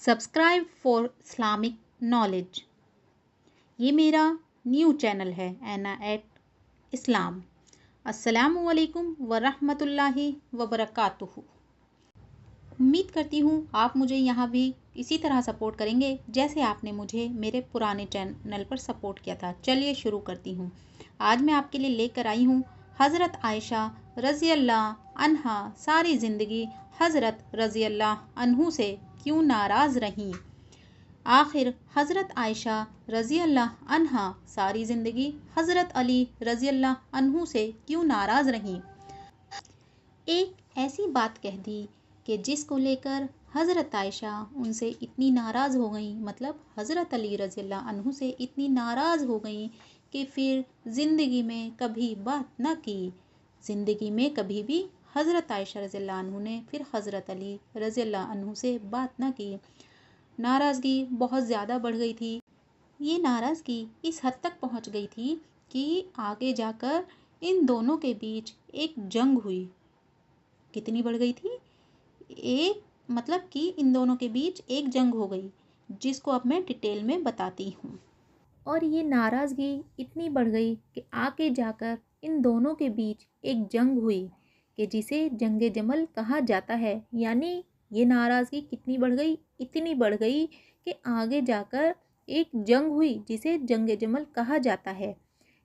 Subscribe for Islamic knowledge. یہ میرا new channel ہے اینا ایٹ اسلام۔ السلام علیکم ورحمۃ اللہ وبرکاتہ۔ امید کرتی ہوں آپ مجھے یہاں بھی اسی طرح سپورٹ کریں گے جیسے آپ نے مجھے میرے پرانے چینل پر سپورٹ کیا تھا۔ چلیے شروع کرتی ہوں۔ آج میں آپ کے لیے لے کر آئی ہوں حضرت عائشہ رضی اللہ عنہا ساری زندگی حضرت رضی اللہ عنہ سے کیوں ناراض رہیں۔ آخر حضرت عائشہ رضی اللہ عنہا ساری زندگی حضرت علی رضی اللہ عنہ سے کیوں ناراض رہیں۔ ایک ایسی بات کہہ دی کہ جس کو لے کر حضرت عائشہ ان سے اتنی ناراض ہو گئیں، مطلب حضرت علی رضی اللہ عنہ سے اتنی ناراض ہو گئیں کہ پھر زندگی میں کبھی بات نہ کی۔ زندگی میں کبھی بھی حضرت عائشہ رضی اللہ عنہ نے پھر حضرت علی رضی اللہ عنہ سے بات نہ کی۔ ناراضگی بہت زیادہ بڑھ گئی تھی۔ یہ ناراضگی اس حد تک پہنچ گئی تھی کہ آگے جا کر ان دونوں کے بیچ ایک جنگ ہوئی۔ کتنی بڑھ گئی تھی؟ مطلب کہ ان دونوں کے بیچ ایک جنگ ہو گئی، جس کو اب میں ڈیٹیل میں بتاتی ہوں۔ اور یہ ناراضگی اتنی بڑھ گئی کہ آگے جا کر ان دونوں کے بیچ ایک جنگ ہوئی کہ جسے جنگ جمل کہا جاتا ہے۔ یعنی یہ ناراضگی کتنی بڑھ گئی؟ اتنی بڑھ گئی کہ آگے جا کر ایک جنگ ہوئی جسے جنگ جمل کہا جاتا ہے۔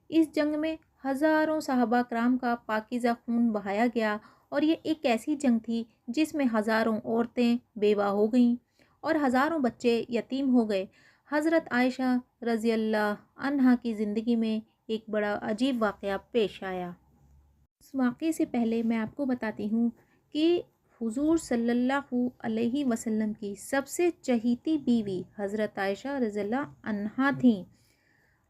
اس جنگ میں ہزاروں صحابہ کرام کا پاکیزہ خون بہایا گیا، اور یہ ایک ایسی جنگ تھی جس میں ہزاروں عورتیں بیوہ ہو گئیں اور ہزاروں بچے یتیم ہو گئے۔ حضرت عائشہ رضی اللہ عنہا کی زندگی میں ایک بڑا عجیب واقعہ پیش آیا۔ اس واقعے سے پہلے میں آپ کو بتاتی ہوں کہ حضور صلی اللہ علیہ وسلم کی سب سے چہیتی بیوی حضرت عائشہ رضی اللہ عنہا تھیں،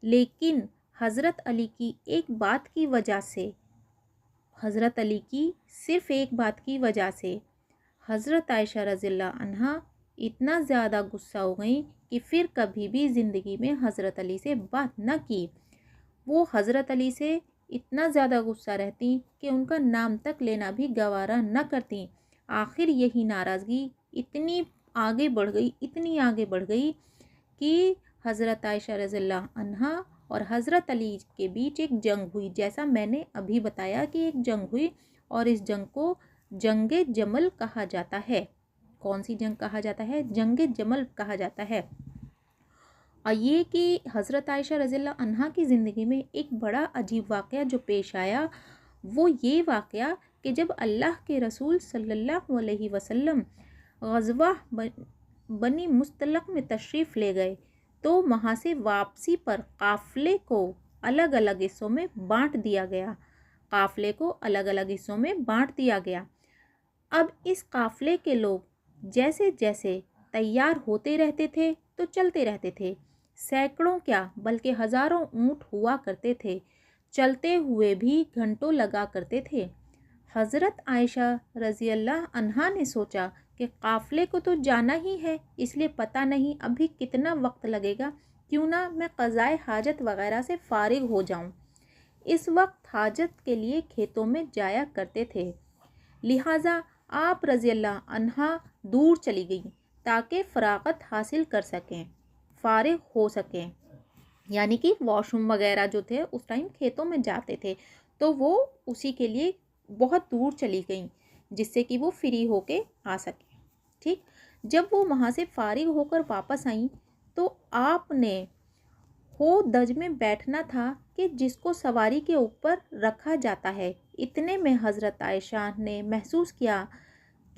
لیکن حضرت علی کی ایک بات کی وجہ سے، حضرت علی کی صرف ایک بات کی وجہ سے حضرت عائشہ رضی اللہ عنہا اتنا زیادہ غصہ ہو گئیں کہ پھر کبھی بھی زندگی میں حضرت علی سے بات نہ کی۔ وہ حضرت علی سے اتنا زیادہ غصہ رہتی کہ ان کا نام تک لینا بھی گوارا نہ کرتی۔ آخر یہی ناراضگی اتنی آگے بڑھ گئی کہ حضرت عائشہ رضی اللہ عنہا اور حضرت علی کے بیچ ایک جنگ ہوئی، جیسا میں نے ابھی بتایا کہ ایک جنگ ہوئی، اور اس جنگ کو جنگ جمل کہا جاتا ہے۔ کون سی جنگ کہا جاتا ہے؟ جنگ جمل کہا جاتا ہے۔ اور یہ کہ حضرت عائشہ رضی اللہ عنہا کی زندگی میں ایک بڑا عجیب واقعہ جو پیش آیا، وہ یہ واقعہ کہ جب اللہ کے رسول صلی اللہ علیہ وسلم غزوہ بنی مستلق میں تشریف لے گئے تو وہاں سے واپسی پر قافلے کو الگ الگ حصوں میں بانٹ دیا گیا۔ اب اس قافلے کے لوگ جیسے جیسے تیار ہوتے رہتے تھے تو چلتے رہتے تھے۔ سینکڑوں کیا بلکہ ہزاروں اونٹ ہوا کرتے تھے، چلتے ہوئے بھی گھنٹوں لگا کرتے تھے۔ حضرت عائشہ رضی اللہ عنہا نے سوچا کہ قافلے کو تو جانا ہی ہے، اس لیے پتہ نہیں ابھی کتنا وقت لگے گا، کیوں نہ میں قضائے حاجت وغیرہ سے فارغ ہو جاؤں۔ اس وقت حاجت کے لیے کھیتوں میں جایا کرتے تھے، لہٰذا آپ رضی اللہ عنہا دور چلی گئیں تاکہ فراغت حاصل کر سکیں، فارغ ہو سکیں۔ یعنی کہ واش روم وغیرہ جو تھے اس ٹائم کھیتوں میں جاتے تھے، تو وہ اسی کے لیے بہت دور چلی گئیں جس سے کہ وہ فری ہو کے آ سکیں۔ ٹھیک، جب وہ وہاں سے فارغ ہو کر واپس آئیں تو آپ نے ہو دج میں بیٹھنا تھا کہ جس کو سواری کے اوپر رکھا جاتا ہے۔ اتنے میں حضرت عائشہ نے محسوس کیا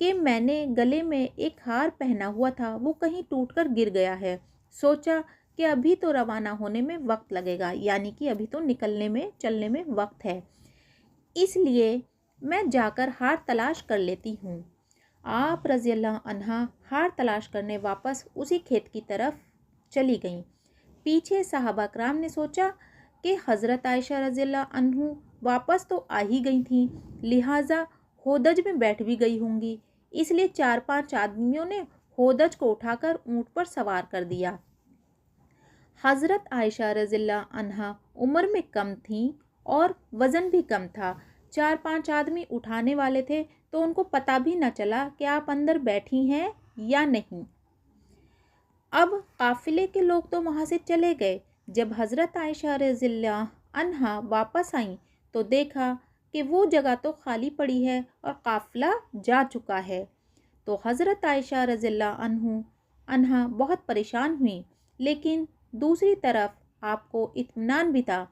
کہ میں نے گلے میں ایک ہار پہنا ہوا تھا، وہ کہیں ٹوٹ کر گر گیا ہے۔ سوچا کہ ابھی تو روانہ ہونے میں وقت لگے گا، یعنی کہ ابھی تو چلنے میں وقت ہے، اس لیے میں جا کر ہار تلاش کر لیتی ہوں۔ آپ رضی اللہ عنہا ہار تلاش کرنے واپس اسی کھیت کی طرف چلی گئیں۔ پیچھے صحابہ کرام نے سوچا کہ حضرت عائشہ رضی اللہ عنہ واپس تو آ ہی گئی تھیں، لہٰذا ہودج میں بیٹھ بھی گئی ہوں گی، اس لیے 4-5 آدمیوں نے ہودج کو اٹھا کر اونٹ پر سوار کر دیا۔ حضرت عائشہ رضی اللہ عنہا عمر میں کم تھیں اور وزن بھی کم تھا۔ 4-5 آدمی اٹھانے والے تھے تو ان کو پتہ بھی نہ چلا کہ آپ اندر بیٹھی ہیں یا نہیں۔ اب قافلے کے لوگ تو وہاں سے چلے گئے۔ جب حضرت عائشہ رضی اللہ عنہا واپس آئیں تو دیکھا کہ وہ جگہ تو خالی پڑی ہے اور قافلہ جا چکا ہے۔ تو حضرت عائشہ رضی اللہ عنہا بہت پریشان ہوئیں، لیکن دوسری طرف آپ کو اطمینان بھی تھا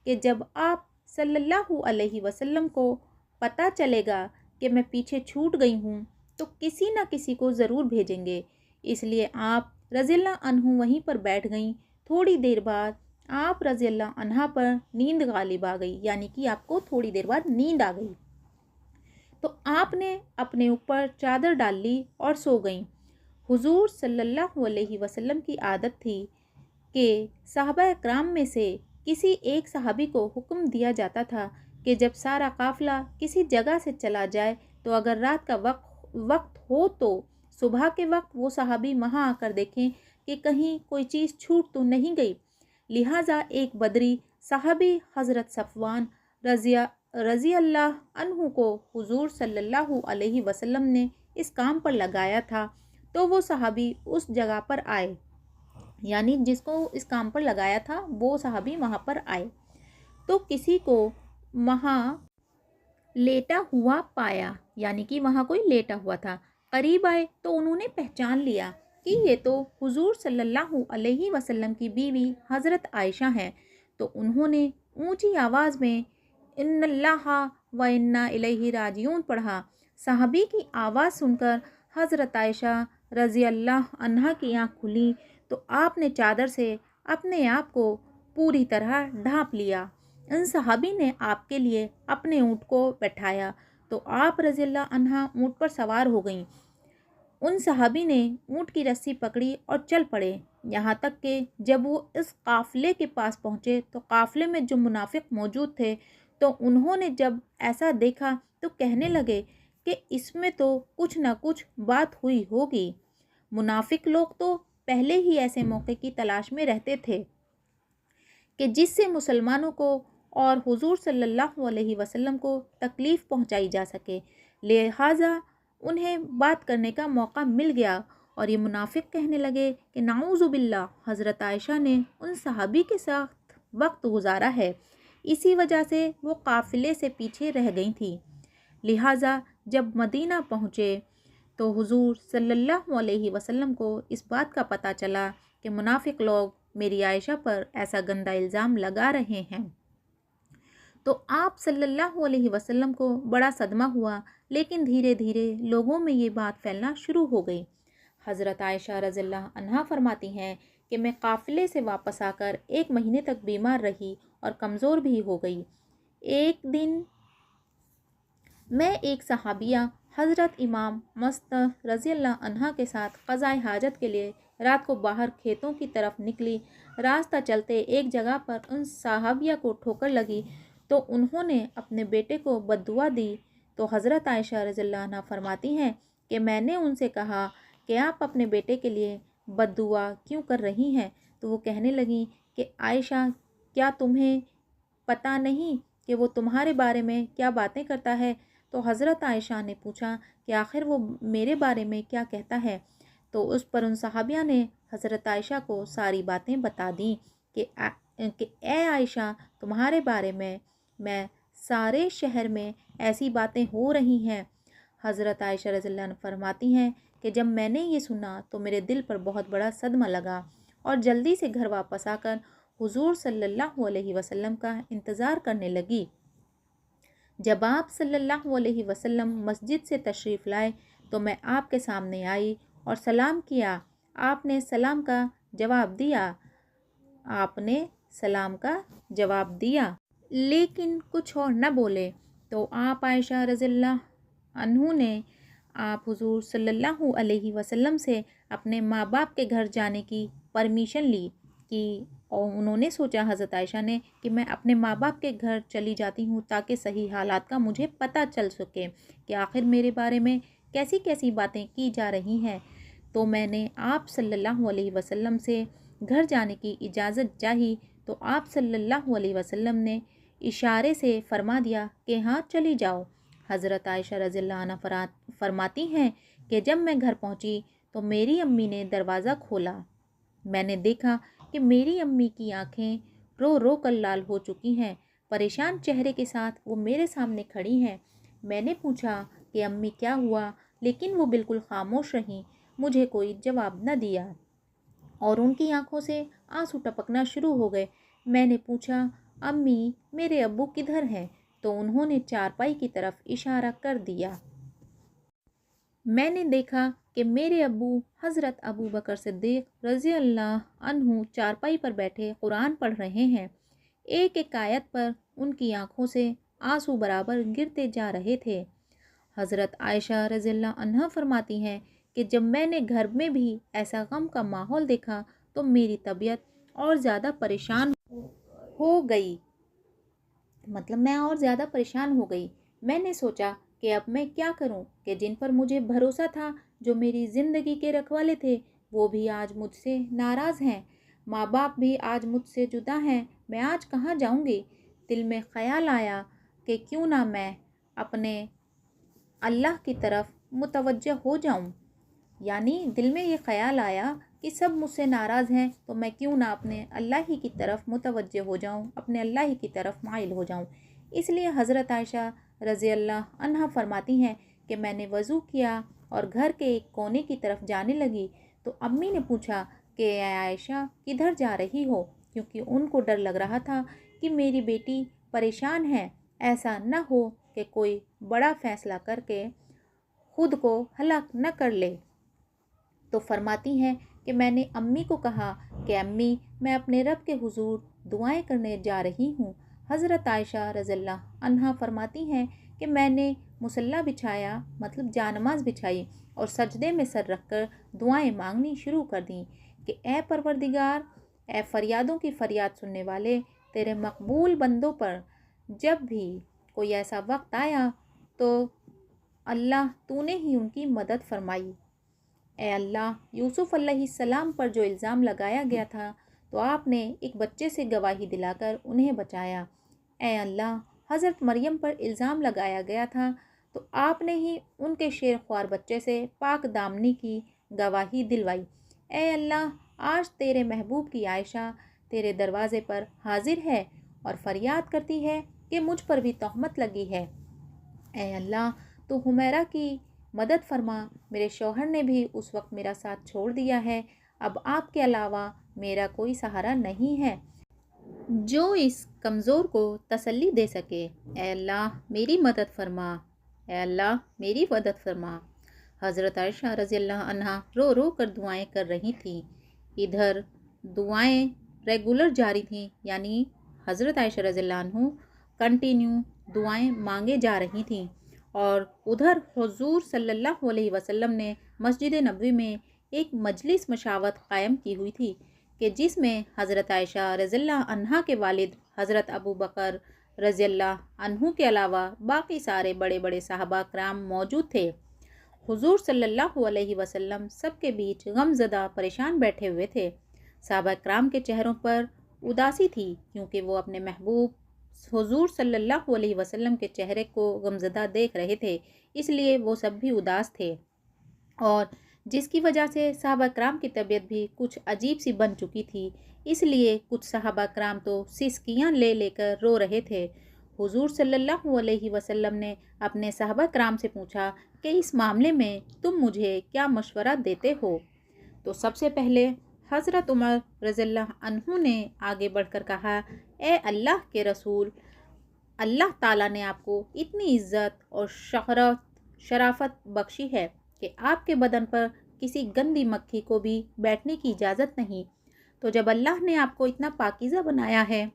کہ جب آپ صلی اللہ علیہ وسلم کو پتہ چلے گا کہ میں پیچھے چھوٹ گئی ہوں تو کسی نہ کسی کو ضرور بھیجیں گے، اس لیے آپ رضی اللہ عنہ وہیں پر بیٹھ گئیں۔ تھوڑی دیر بعد آپ رضی اللہ عنہا پر نیند غالب آ گئی، یعنی کہ آپ کو تھوڑی دیر بعد نیند آ گئی، تو آپ نے اپنے اوپر چادر ڈال لی اور سو گئیں۔ حضور صلی اللہ علیہ وسلم کی عادت تھی کہ صحابہ اکرام میں سے کسی ایک صحابی کو حکم دیا جاتا تھا کہ جب سارا قافلہ کسی جگہ سے چلا جائے تو اگر رات کا وقت ہو تو صبح کے وقت وہ صحابی وہاں آ کر دیکھیں کہ کہیں کوئی چیز چھوٹ تو نہیں گئی۔ لہٰذا ایک بدری صحابی حضرت صفوان رضی اللہ عنہ کو حضور صلی اللہ علیہ وسلم نے اس کام پر لگایا تھا، تو وہ صحابی اس جگہ پر آئے، یعنی جس کو اس کام پر لگایا تھا وہ صحابی وہاں پر آئے تو کسی کو وہاں لیٹا ہوا پایا، یعنی کہ وہاں کوئی لیٹا ہوا تھا۔ قریب آئے تو انہوں نے پہچان لیا کہ یہ تو حضور صلی اللہ علیہ وسلم کی بیوی حضرت عائشہ ہیں، تو انہوں نے اونچی آواز میں ان اللہ و انا الیہ راجعون پڑھا۔ صحابی کی آواز سن کر حضرت عائشہ رضی اللہ عنہا کی آنکھ کھلی تو آپ نے چادر سے اپنے آپ کو پوری طرح ڈھانپ لیا۔ ان صحابی نے آپ کے لیے اپنے اونٹ کو بٹھایا تو آپ رضی اللہ عنہا اونٹ پر سوار ہو گئیں۔ ان صحابی نے اونٹ کی رسی پکڑی اور چل پڑے، یہاں تک کہ جب وہ اس قافلے کے پاس پہنچے تو قافلے میں جو منافق موجود تھے تو انہوں نے جب ایسا دیکھا تو کہنے لگے کہ اس میں تو کچھ نہ کچھ بات ہوئی ہوگی۔ منافق لوگ تو پہلے ہی ایسے موقع کی تلاش میں رہتے تھے کہ جس سے مسلمانوں کو اور حضور صلی اللہ علیہ وسلم کو تکلیف پہنچائی جا سکے، لہٰذا انہیں بات کرنے کا موقع مل گیا اور یہ منافق کہنے لگے کہ نعوذ باللہ، حضرت عائشہ نے ان صحابی کے ساتھ وقت گزارا ہے، اسی وجہ سے وہ قافلے سے پیچھے رہ گئی تھیں۔ لہٰذا جب مدینہ پہنچے تو حضور صلی اللہ علیہ وسلم کو اس بات کا پتہ چلا کہ منافق لوگ میری عائشہ پر ایسا گندا الزام لگا رہے ہیں، تو آپ صلی اللہ علیہ وسلم کو بڑا صدمہ ہوا، لیکن دھیرے دھیرے لوگوں میں یہ بات پھیلنا شروع ہو گئی۔ حضرت عائشہ رضی اللہ عنہا فرماتی ہیں کہ میں قافلے سے واپس آ کر 1 مہینے تک بیمار رہی اور کمزور بھی ہو گئی۔ ایک دن میں ایک صحابیہ حضرت امام مست رضی اللہ عنہا کے ساتھ قضائے حاجت کے لیے رات کو باہر کھیتوں کی طرف نکلی۔ راستہ چلتے ایک جگہ پر ان صحابیہ کو ٹھوکر لگی تو انہوں نے اپنے بیٹے کو بددعا دی، تو حضرت عائشہ رضی اللہ عنہا فرماتی ہیں کہ میں نے ان سے کہا کہ آپ اپنے بیٹے کے لیے بددعا کیوں کر رہی ہیں؟ تو وہ کہنے لگیں کہ عائشہ، کیا تمہیں پتہ نہیں کہ وہ تمہارے بارے میں کیا باتیں کرتا ہے؟ تو حضرت عائشہ نے پوچھا کہ آخر وہ میرے بارے میں کیا کہتا ہے؟ تو اس پر ان صحابیہ نے حضرت عائشہ کو ساری باتیں بتا دیں کہ اے عائشہ، تمہارے بارے میں سارے شہر میں ایسی باتیں ہو رہی ہیں۔ حضرت عائشہ رضی اللہ عنہ فرماتی ہیں کہ جب میں نے یہ سنا تو میرے دل پر بہت بڑا صدمہ لگا اور جلدی سے گھر واپس آ کر حضور صلی اللہ علیہ وسلم کا انتظار کرنے لگی۔ جب آپ صلی اللہ علیہ وسلم مسجد سے تشریف لائے تو میں آپ کے سامنے آئی اور سلام کیا۔ آپ نے سلام کا جواب دیا لیکن کچھ اور نہ بولے، تو آپ عائشہ رضی اللہ عنہ نے آپ حضور صلی اللہ علیہ وسلم سے اپنے ماں باپ کے گھر جانے کی پرمیشن لی اور انہوں نے سوچا، حضرت عائشہ نے، کہ میں اپنے ماں باپ کے گھر چلی جاتی ہوں تاکہ صحیح حالات کا مجھے پتہ چل سکے کہ آخر میرے بارے میں کیسی کیسی باتیں کی جا رہی ہیں۔ تو میں نے آپ صلی اللہ علیہ وسلم سے گھر جانے کی اجازت چاہی تو آپ صلی اللہ علیہ وسلم نے اشارے سے فرما دیا کہ ہاں چلی جاؤ۔ حضرت عائشہ رضی اللہ عنہ فرماتی ہیں کہ جب میں گھر پہنچی تو میری امی نے دروازہ کھولا میں نے دیکھا کہ میری امی کی آنکھیں رو رو کر لال ہو چکی ہیں، پریشان چہرے کے ساتھ وہ میرے سامنے کھڑی ہیں۔ میں نے پوچھا کہ امی کیا ہوا، لیکن وہ بالکل خاموش رہیں، مجھے کوئی جواب نہ دیا اور ان کی آنکھوں سے آنسو ٹپکنا شروع ہو گئے۔ میں نے پوچھا امی میرے ابو کدھر ہیں، تو انہوں نے چارپائی کی طرف اشارہ کر دیا۔ میں نے دیکھا کہ میرے ابو حضرت ابو بکر صدیق رضی اللہ عنہ چارپائی پر بیٹھے قرآن پڑھ رہے ہیں۔ ایک ایک آیت پر ان کی آنکھوں سے آنسو برابر گرتے جا رہے تھے۔ حضرت عائشہ رضی اللہ عنہا فرماتی ہیں کہ جب میں نے گھر میں بھی ایسا غم کا ماحول دیکھا تو میری طبیعت اور زیادہ پریشان ہو گئی، میں اور زیادہ پریشان ہو گئی۔ میں نے سوچا کہ اب میں کیا کروں کہ جن پر مجھے بھروسہ تھا، جو میری زندگی کے رکھوالے تھے، وہ بھی آج مجھ سے ناراض ہیں، ماں باپ بھی آج مجھ سے جدا ہیں، میں آج کہاں جاؤں گی؟ دل میں خیال آیا کہ کیوں نہ میں اپنے اللہ کی طرف متوجہ ہو جاؤں، یعنی دل میں یہ خیال آیا کہ سب مجھ سے ناراض ہیں تو میں کیوں نہ اپنے اللہ ہی کی طرف متوجہ ہو جاؤں، اپنے اللہ ہی کی طرف مائل ہو جاؤں۔ اس لیے حضرت عائشہ رضی اللہ عنہا فرماتی ہیں کہ میں نے وضو کیا اور گھر کے ایک کونے کی طرف جانے لگی تو امی نے پوچھا کہ اے عائشہ کدھر جا رہی ہو، کیونکہ ان کو ڈر لگ رہا تھا کہ میری بیٹی پریشان ہے، ایسا نہ ہو کہ کوئی بڑا فیصلہ کر کے خود کو ہلاک نہ کر لے۔ تو فرماتی ہیں کہ میں نے امی کو کہا کہ امی میں اپنے رب کے حضور دعائیں کرنے جا رہی ہوں۔ حضرت عائشہ رضی اللہ عنہا فرماتی ہیں کہ میں نے مصلی بچھایا، جانماز بچھائی اور سجدے میں سر رکھ کر دعائیں مانگنی شروع کر دیں کہ اے پروردگار، اے فریادوں کی فریاد سننے والے، تیرے مقبول بندوں پر جب بھی کوئی ایسا وقت آیا تو اللہ تو نے ہی ان کی مدد فرمائی۔ اے اللہ، یوسف علیہ السلام پر جو الزام لگایا گیا تھا تو آپ نے ایک بچے سے گواہی دلا کر انہیں بچایا۔ اے اللہ، حضرت مریم پر الزام لگایا گیا تھا تو آپ نے ہی ان کے شیر خوار بچے سے پاک دامنی کی گواہی دلوائی۔ اے اللہ، آج تیرے محبوب کی عائشہ تیرے دروازے پر حاضر ہے اور فریاد کرتی ہے کہ مجھ پر بھی تہمت لگی ہے۔ اے اللہ، تو حمیرہ کی مدد فرما، میرے شوہر نے بھی اس وقت میرا ساتھ چھوڑ دیا ہے، اب آپ کے علاوہ میرا کوئی سہارا نہیں ہے جو اس کمزور کو تسلی دے سکے۔ اے اللہ میری مدد فرما، اے اللہ میری مدد فرما۔ حضرت عائشہ رضی اللہ عنہا رو رو کر دعائیں کر رہی تھیں۔ ادھر دعائیں ریگولر جاری تھیں، یعنی حضرت عائشہ رضی اللہ عنہ کنٹینیو دعائیں مانگے جا رہی تھیں، اور ادھر حضور صلی اللہ علیہ وسلم نے مسجد نبوی میں ایک مجلس مشاورت قائم کی ہوئی تھی کہ جس میں حضرت عائشہ رضی اللہ عنہا کے والد حضرت ابو بکر رضی اللہ عنہ کے علاوہ باقی سارے بڑے بڑے صحابہ کرام موجود تھے۔ حضور صلی اللہ علیہ وسلم سب کے بیچ غم زدہ پریشان بیٹھے ہوئے تھے۔ صحابہ کرام کے چہروں پر اداسی تھی کیونکہ وہ اپنے محبوب حضور صلی اللہ علیہ وسلم کے چہرے کو غمزدہ دیکھ رہے تھے، اس لیے وہ سب بھی اداس تھے، اور جس کی وجہ سے صحابہ کرام کی طبیعت بھی کچھ عجیب سی بن چکی تھی، اس لیے کچھ صحابہ کرام تو سسکیاں لے لے کر رو رہے تھے۔ حضور صلی اللہ علیہ وسلم نے اپنے صحابہ کرام سے پوچھا کہ اس معاملے میں تم مجھے کیا مشورہ دیتے ہو؟ تو سب سے پہلے حضرت عمر رضی اللہ عنہ نے آگے بڑھ کر کہا، اے اللہ کے رسول، اللہ تعالیٰ نے آپ کو اتنی عزت اور شرافت بخشی ہے کہ آپ کے بدن پر کسی گندی مکھی کو بھی بیٹھنے کی اجازت نہیں، تو جب اللہ نے آپ کو اتنا پاکیزہ بنایا ہے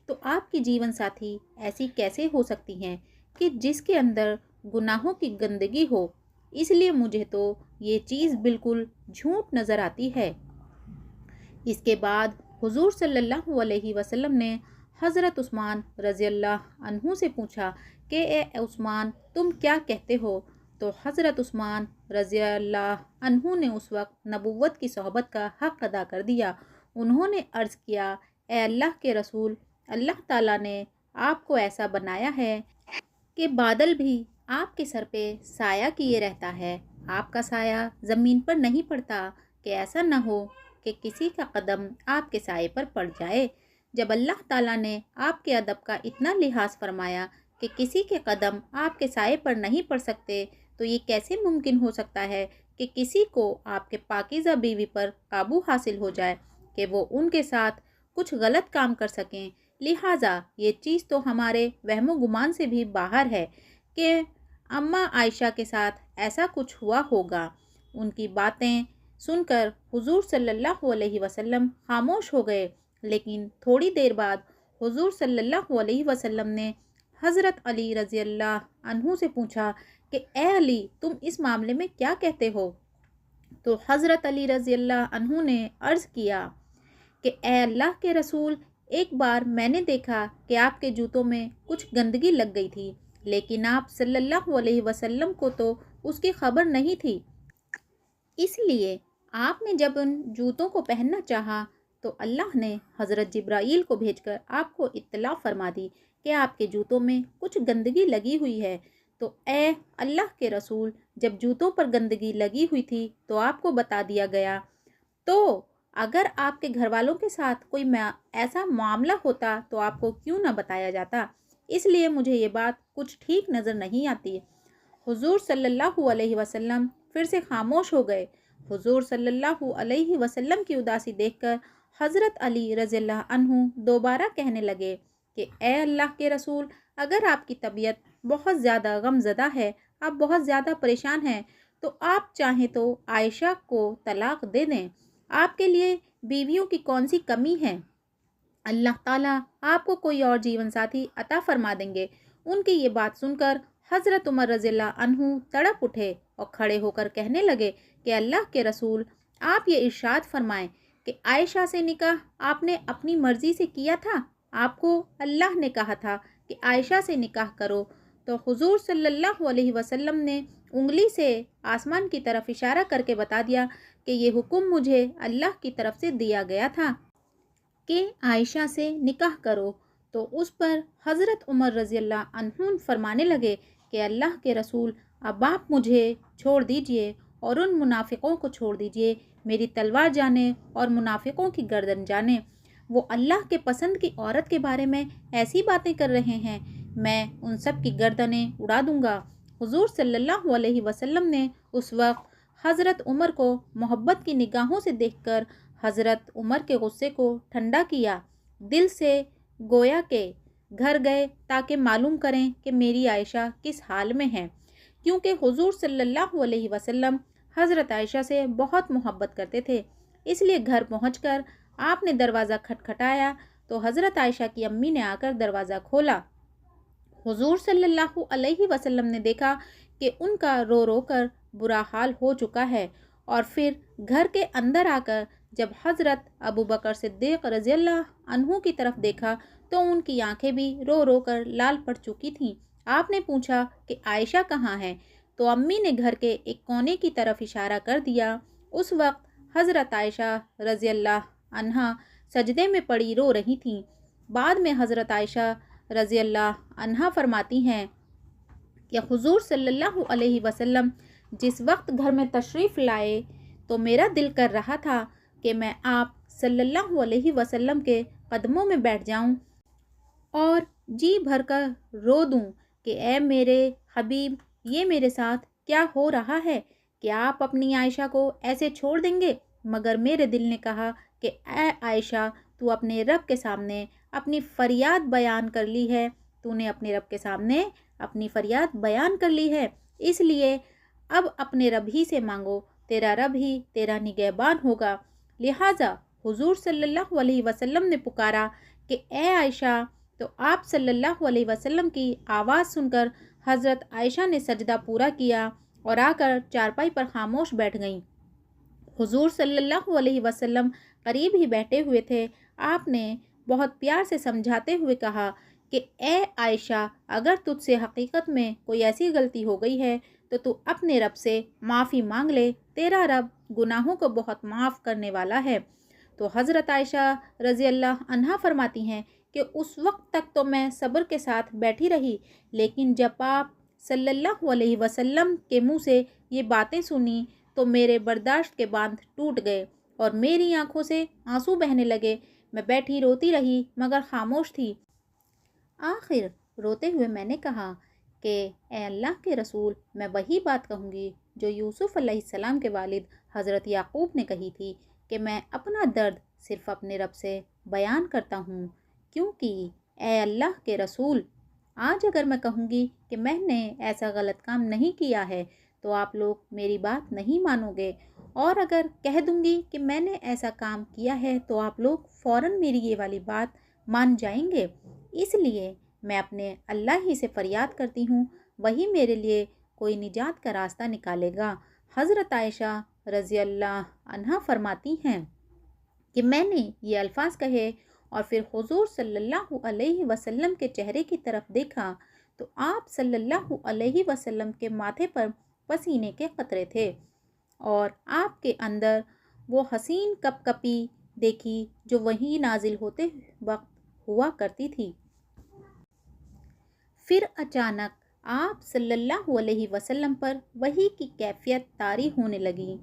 تو آپ کی جیون ساتھی ایسی کیسے ہو سکتی ہیں کہ جس کے اندر گناہوں کی گندگی ہو؟ اس لیے مجھے تو یہ چیز بالکل جھوٹ نظر آتی ہے۔ اس کے بعد حضور صلی اللہ علیہ وسلم نے حضرت عثمان رضی اللہ عنہ سے پوچھا کہ اے عثمان تم کیا کہتے ہو؟ تو حضرت عثمان رضی اللہ عنہ نے اس وقت نبوت کی صحبت کا حق ادا کر دیا۔ انہوں نے عرض کیا، اے اللہ کے رسول، اللہ تعالیٰ نے آپ کو ایسا بنایا ہے کہ بادل بھی آپ کے سر پہ سایہ کیے رہتا ہے، آپ کا سایہ زمین پر نہیں پڑتا، کہ ایسا نہ ہو کہ کسی کا قدم آپ کے سائے پر پڑ جائے۔ جب اللہ تعالیٰ نے آپ کے ادب کا اتنا لحاظ فرمایا کہ کسی کے قدم آپ کے سائے پر نہیں پڑ سکتے، تو یہ کیسے ممکن ہو سکتا ہے کہ کسی کو آپ کے پاکیزہ بیوی پر قابو حاصل ہو جائے کہ وہ ان کے ساتھ کچھ غلط کام کر سکیں؟ لہٰذا یہ چیز تو ہمارے وہم و گمان سے بھی باہر ہے کہ اماں عائشہ کے ساتھ ایسا کچھ ہوا ہوگا۔ ان کی باتیں سن کر حضور صلی اللہ علیہ وسلم خاموش ہو گئے، لیکن تھوڑی دیر بعد حضور صلی اللہ علیہ وسلم نے حضرت علی رضی اللہ عنہ سے پوچھا کہ اے علی، تم اس معاملے میں کیا کہتے ہو؟ تو حضرت علی رضی اللہ عنہ نے عرض کیا کہ اے اللہ کے رسول، ایک بار میں نے دیکھا کہ آپ کے جوتوں میں کچھ گندگی لگ گئی تھی، لیکن آپ صلی اللہ علیہ وسلم کو تو اس کی خبر نہیں تھی۔ اس لیے آپ نے جب ان جوتوں کو پہننا چاہا تو اللہ نے حضرت جبرائیل کو بھیج کر آپ کو اطلاع فرما دی کہ آپ کے جوتوں میں کچھ گندگی لگی ہوئی ہے۔ تو اے اللہ کے رسول، جب جوتوں پر گندگی لگی ہوئی تھی تو آپ کو بتا دیا گیا، تو اگر آپ کے گھر والوں کے ساتھ کوئی ایسا معاملہ ہوتا تو آپ کو کیوں نہ بتایا جاتا؟ اس لیے مجھے یہ بات کچھ ٹھیک نظر نہیں آتی۔ حضور صلی اللہ علیہ وسلم پھر سے خاموش ہو گئے۔ حضور صلی اللہ علیہ وسلم کی اداسی دیکھ کر حضرت علی رضی اللہ عنہ دوبارہ کہنے لگے کہ اے اللہ کے رسول، اگر آپ کی طبیعت بہت زیادہ غم زدہ ہے، آپ بہت زیادہ پریشان ہیں، تو آپ چاہیں تو عائشہ کو طلاق دے دیں۔ آپ کے لیے بیویوں کی کون سی کمی ہے؟ اللہ تعالیٰ آپ کو کوئی اور جیون ساتھی عطا فرما دیں گے۔ ان کی یہ بات سن کر حضرت عمر رضی اللہ عنہ تڑپ اٹھے اور کھڑے ہو کر کہنے لگے کہ اللہ کے رسول، آپ یہ ارشاد فرمائیں کہ عائشہ سے نکاح آپ نے اپنی مرضی سے کیا تھا؟ آپ کو اللہ نے کہا تھا کہ عائشہ سے نکاح کرو۔ تو حضور صلی اللہ علیہ وسلم نے انگلی سے آسمان کی طرف اشارہ کر کے بتا دیا کہ یہ حکم مجھے اللہ کی طرف سے دیا گیا تھا کہ عائشہ سے نکاح کرو۔ تو اس پر حضرت عمر رضی اللہ عنہ فرمانے لگے کہ اللہ کے رسول، اب آپ مجھے چھوڑ دیجئے اور ان منافقوں کو چھوڑ دیجئے، میری تلوار جانے اور منافقوں کی گردن جانے۔ وہ اللہ کے پسند کی عورت کے بارے میں ایسی باتیں کر رہے ہیں، میں ان سب کی گردنیں اڑا دوں گا۔ حضور صلی اللہ علیہ وسلم نے اس وقت حضرت عمر کو محبت کی نگاہوں سے دیکھ کر حضرت عمر کے غصے کو ٹھنڈا کیا، دل سے گویا کہ گھر گئے تاکہ معلوم کریں کہ میری عائشہ کس حال میں ہے، کیونکہ حضور صلی اللہ علیہ وسلم حضرت عائشہ سے بہت محبت کرتے تھے۔ اس لیے گھر پہنچ کر آپ نے دروازہ کھٹکھٹایا تو حضرت عائشہ کی امی نے آ کر دروازہ کھولا۔ حضور صلی اللہ علیہ وسلم نے دیکھا کہ ان کا رو رو کر برا حال ہو چکا ہے، اور پھر گھر کے اندر آ کر جب حضرت ابوبکر صدیق رضی اللہ عنہ کی طرف دیکھا تو ان کی آنکھیں بھی رو رو کر لال پڑ چکی تھیں۔ آپ نے پوچھا کہ عائشہ کہاں ہے؟ تو امی نے گھر کے ایک کونے کی طرف اشارہ کر دیا۔ اس وقت حضرت عائشہ رضی اللہ عنہا سجدے میں پڑی رو رہی تھیں۔ بعد میں حضرت عائشہ رضی اللہ عنہا فرماتی ہیں کہ حضور صلی اللہ علیہ وسلم جس وقت گھر میں تشریف لائے تو میرا دل کر رہا تھا کہ میں آپ صلی اللہ علیہ وسلم کے قدموں میں بیٹھ جاؤں اور جی بھر کر رو دوں کہ اے میرے حبیب، یہ میرے ساتھ کیا ہو رہا ہے؟ کیا آپ اپنی عائشہ کو ایسے چھوڑ دیں گے؟ مگر میرے دل نے کہا کہ اے عائشہ، تو اپنے رب کے سامنے اپنی فریاد بیان کر لی ہے، تو نے اپنے رب کے سامنے اپنی فریاد بیان کر لی ہے، اس لیے اب اپنے رب ہی سے مانگو، تیرا رب ہی تیرا نگہبان ہوگا۔ لہٰذا حضور صلی اللہ علیہ وسلم نے پکارا کہ اے عائشہ، تو آپ صلی اللہ علیہ وسلم کی آواز سن کر حضرت عائشہ نے سجدہ پورا کیا اور آ کر چارپائی پر خاموش بیٹھ گئیں۔ حضور صلی اللہ علیہ وسلم قریب ہی بیٹھے ہوئے تھے۔ آپ نے بہت پیار سے سمجھاتے ہوئے کہا کہ اے عائشہ، اگر تجھ سے حقیقت میں کوئی ایسی غلطی ہو گئی ہے تو اپنے رب سے معافی مانگ لے، تیرا رب گناہوں کو بہت معاف کرنے والا ہے۔ تو حضرت عائشہ رضی اللہ عنہا فرماتی ہیں کہ اس وقت تک تو میں صبر کے ساتھ بیٹھی رہی، لیکن جب آپ صلی اللہ علیہ وسلم کے منہ سے یہ باتیں سنی تو میرے برداشت کے باندھ ٹوٹ گئے اور میری آنکھوں سے آنسو بہنے لگے۔ میں بیٹھی روتی رہی مگر خاموش تھی۔ آخر روتے ہوئے میں نے کہا کہ اے اللہ کے رسول، میں وہی بات کہوں گی جو یوسف علیہ السلام کے والد حضرت یعقوب نے کہی تھی کہ میں اپنا درد صرف اپنے رب سے بیان کرتا ہوں، کیونکہ اے اللہ کے رسول، آج اگر میں کہوں گی کہ میں نے ایسا غلط کام نہیں کیا ہے تو آپ لوگ میری بات نہیں مانو گے، اور اگر کہہ دوں گی کہ میں نے ایسا کام کیا ہے تو آپ لوگ فوراً میری یہ والی بات مان جائیں گے۔ اس لیے میں اپنے اللہ ہی سے فریاد کرتی ہوں، وہی میرے لیے کوئی نجات کا راستہ نکالے گا۔ حضرت عائشہ رضی اللہ عنہا فرماتی ہیں کہ میں نے یہ الفاظ کہے اور پھر حضور صلی اللہ علیہ وسلم کے چہرے کی طرف دیکھا تو آپ صلی اللہ علیہ وسلم کے ماتھے پر پسینے کے قطرے تھے اور آپ کے اندر وہ حسین کپ کپی دیکھی جو وہی نازل ہوتے وقت ہوا کرتی تھی۔ پھر اچانک آپ صلی اللہ علیہ وسلم پر وحی کی کیفیت طاری ہونے لگی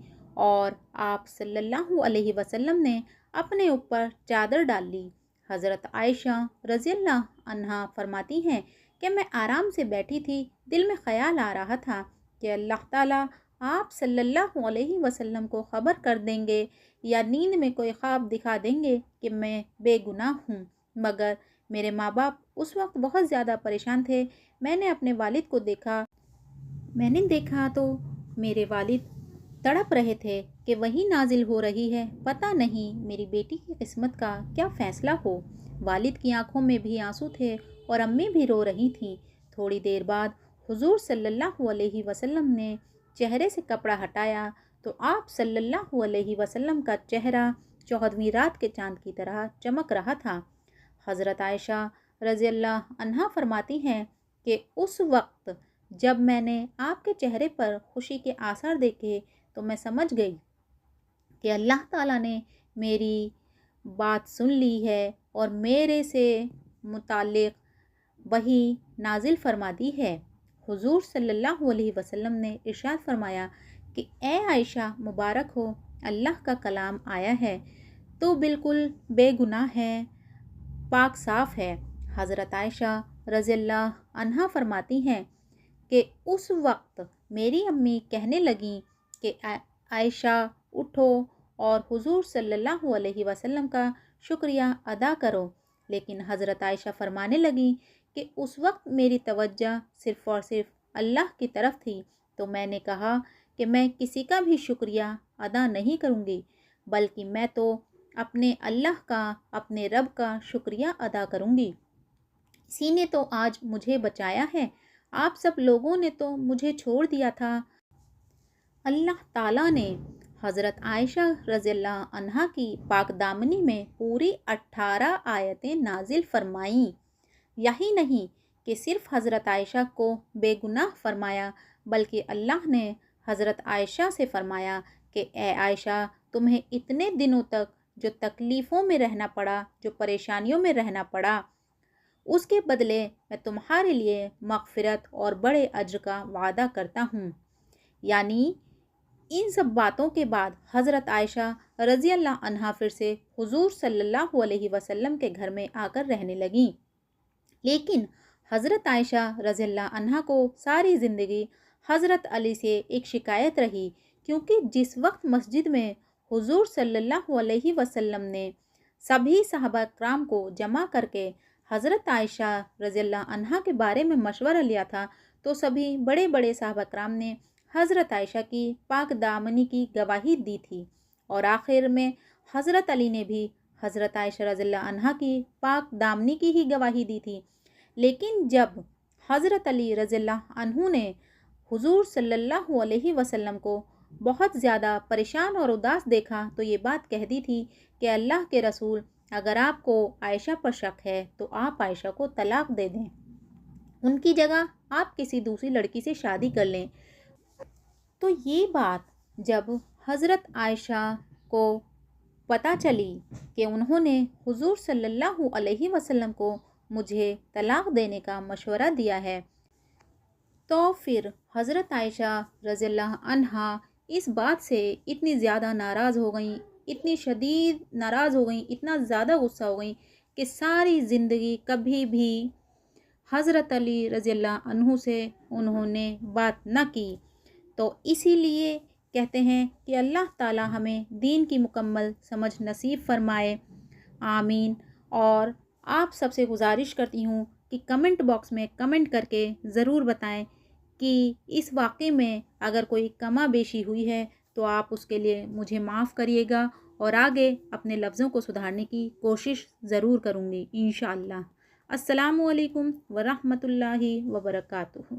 اور آپ صلی اللہ علیہ وسلم نے اپنے اوپر چادر ڈال لی۔ حضرت عائشہ رضی اللہ عنہا فرماتی ہیں کہ میں آرام سے بیٹھی تھی، دل میں خیال آ رہا تھا کہ اللہ تعالیٰ آپ صلی اللہ علیہ وسلم کو خبر کر دیں گے یا نیند میں کوئی خواب دکھا دیں گے کہ میں بے گناہ ہوں، مگر میرے ماں باپ اس وقت بہت زیادہ پریشان تھے۔ میں نے اپنے والد کو دیکھا تو میرے والد تڑپ رہے تھے کہ وہی نازل ہو رہی ہے، پتہ نہیں میری بیٹی کی قسمت کا کیا فیصلہ ہو۔ والد کی آنکھوں میں بھی آنسو تھے اور امی بھی رو رہی تھیں۔ تھوڑی دیر بعد حضور صلی اللہ علیہ وسلم نے چہرے سے کپڑا ہٹایا تو آپ صلی اللہ علیہ وسلم کا چہرہ 14ویں رات کے چاند کی طرح چمک رہا تھا۔ حضرت عائشہ رضی اللہ عنہا فرماتی ہیں کہ اس وقت جب میں نے آپ کے چہرے پر خوشی کے آثار دیکھے تو میں سمجھ گئی کہ اللہ تعالیٰ نے میری بات سن لی ہے اور میرے سے متعلق وحی نازل فرما دی ہے۔ حضور صلی اللہ علیہ وسلم نے ارشاد فرمایا کہ اے عائشہ مبارک ہو، اللہ کا کلام آیا ہے تو بالکل بے گناہ ہے، پاک صاف ہے۔ حضرت عائشہ رضی اللہ عنہا فرماتی ہیں کہ اس وقت میری امی کہنے لگیں کہ عائشہ اٹھو اور حضور صلی اللہ علیہ وسلم کا شکریہ ادا کرو، لیکن حضرت عائشہ فرمانے لگیں کہ اس وقت میری توجہ صرف اور صرف اللہ کی طرف تھی، تو میں نے کہا کہ میں کسی کا بھی شکریہ ادا نہیں کروں گی، بلکہ میں تو اپنے اللہ کا، اپنے رب کا شکریہ ادا کروں گی۔ اسی نے تو آج مجھے بچایا ہے، آپ سب لوگوں نے تو مجھے چھوڑ دیا تھا۔ اللہ تعالیٰ نے حضرت عائشہ رضی اللہ عنہا کی پاک دامنی میں پوری 18 آیتیں نازل فرمائیں۔ یہی نہیں کہ صرف حضرت عائشہ کو بے گناہ فرمایا، بلکہ اللہ نے حضرت عائشہ سے فرمایا کہ اے عائشہ، تمہیں اتنے دنوں تک جو تکلیفوں میں رہنا پڑا، جو پریشانیوں میں رہنا پڑا، اس کے بدلے میں تمہارے لیے مغفرت اور بڑے اجر کا وعدہ کرتا ہوں۔ یعنی ان سب باتوں کے بعد حضرت عائشہ رضی اللہ عنہا پھر سے حضور صلی اللہ علیہ وسلم کے گھر میں آ کر رہنے لگیں، لیکن حضرت عائشہ رضی اللہ عنہا کو ساری زندگی حضرت علی سے ایک شکایت رہی، کیونکہ جس وقت مسجد میں حضور صلی اللہ علیہ وسلم نے سبھی صحابہ کرام کو جمع کر کے حضرت عائشہ رضی اللہ عنہا کے بارے میں مشورہ لیا تھا، تو سبھی بڑے بڑے صحابہ کرام نے حضرت عائشہ کی پاک دامنی کی گواہی دی تھی، اور آخر میں حضرت علی نے بھی حضرت عائشہ رضی اللہ عنہا کی پاک دامنی کی ہی گواہی دی تھی۔ لیکن جب حضرت علی رضی اللہ عنہ نے حضور صلی اللہ علیہ وسلم کو بہت زیادہ پریشان اور اداس دیکھا تو یہ بات کہہ دی تھی کہ اللہ کے رسول، اگر آپ کو عائشہ پر شک ہے تو آپ عائشہ کو طلاق دے دیں، ان کی جگہ آپ کسی دوسری لڑکی سے شادی کر لیں۔ تو یہ بات جب حضرت عائشہ کو پتہ چلی کہ انہوں نے حضور صلی اللہ علیہ وسلم کو مجھے طلاق دینے کا مشورہ دیا ہے، تو پھر حضرت عائشہ رضی اللہ عنہا اس بات سے اتنی زیادہ ناراض ہو گئیں، اتنی شدید ناراض ہو گئیں، اتنا زیادہ غصہ ہو گئیں کہ ساری زندگی کبھی بھی حضرت علی رضی اللہ عنہ سے انہوں نے بات نہ کی۔ تو اسی لیے کہتے ہیں کہ اللہ تعالی ہمیں دین کی مکمل سمجھ نصیب فرمائے، آمین۔ اور آپ سب سے گزارش کرتی ہوں کہ کمنٹ باکس میں کمنٹ کر کے ضرور بتائیں کہ اس واقعے میں اگر کوئی کما بیشی ہوئی ہے تو آپ اس کے لیے مجھے معاف کریے گا، اور آگے اپنے لفظوں کو سدھارنے کی کوشش ضرور کروں گی انشاءاللہ۔ السلام علیکم ورحمۃ اللہ وبرکاتہ۔